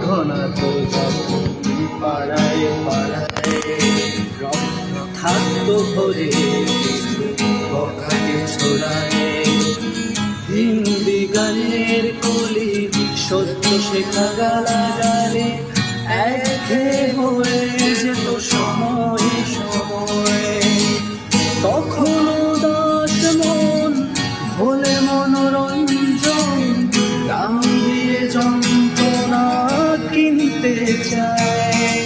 ঘনাতো যখন পাড়ায় পাড়ায় রত্ন থাকতো ভরে কিছু বখাটে ছড়ায়। হিন্দি গানের কলি সত্য শেখা গালাগালে একঘেয়ে হয়ে যেত সময়ে সময়ে। তখনও দাস মন ভোলে মনোরঞ্জন, দাম দিয়ে যন্ত্রণা কিনতে চায়।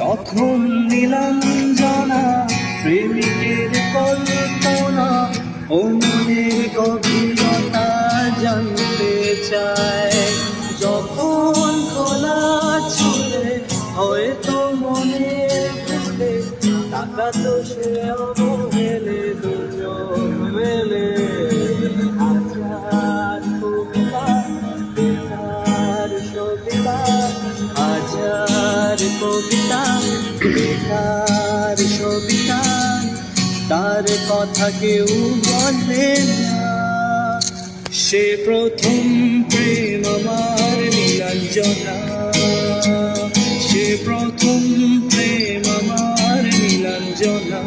তখন নীলাঞ্জনা প্রেমিকের কল্পনা ও মনের গভীরতা জানতে চায়। যখন খোলা ছুড়ে হয়তো মনের ভুলে তাকাতো সে অবহেলে দুজন মেলে। হাজার কবিতা বেকার সবিতা, হাজার কবিতা বেকার সবিতা, তার কথা কেউ বলে না। সে প্রথম প্রেম আমার নীলাঞ্জনা, সে প্রথম প্রেম আমার নীলাঞ্জনা।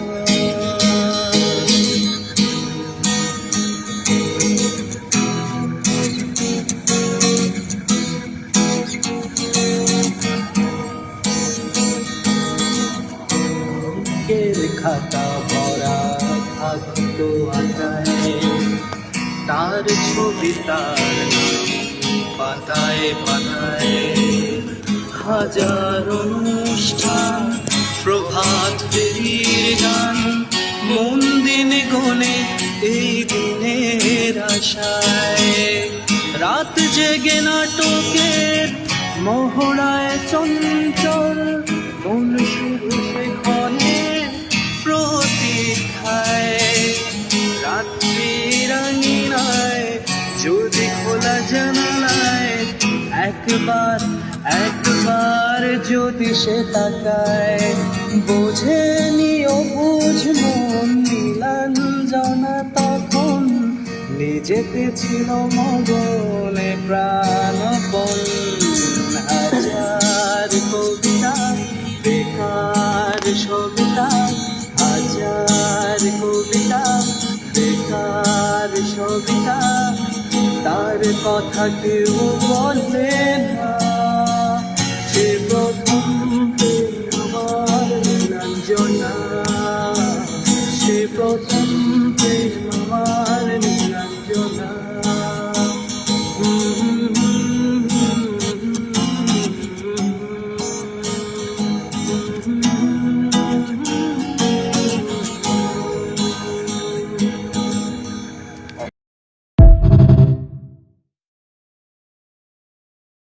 খাতা ভরা থাকতো আটায়, তার ছবি তার পাতায় পাতায়। হাজার অনুষ্ঠান প্রভাত ফেরির গান, মন দিন গনে এই দিনের আশায়। রাত জেগে নাটকের মহড়ায় চঞ্চল মন শুধু সেখানে প্রতীক্ষায়। রাত্রির আঙিনায় যদি খোলা জানালায় একবার একবার যদি সে তাকায়, বোঝেনি অবুঝ মন নীলাঞ্জনা তখন নিজেতে ছিল মগনে প্রাণপণ। হাজার কবিতা বেকার সবিতা, হাজার কবিতা বেকার সবিতা, তার কথা কেউ বলে না। সে প্রথম প্রেম আমার নীলাঞ্জনা, সে প্রথম প্রেম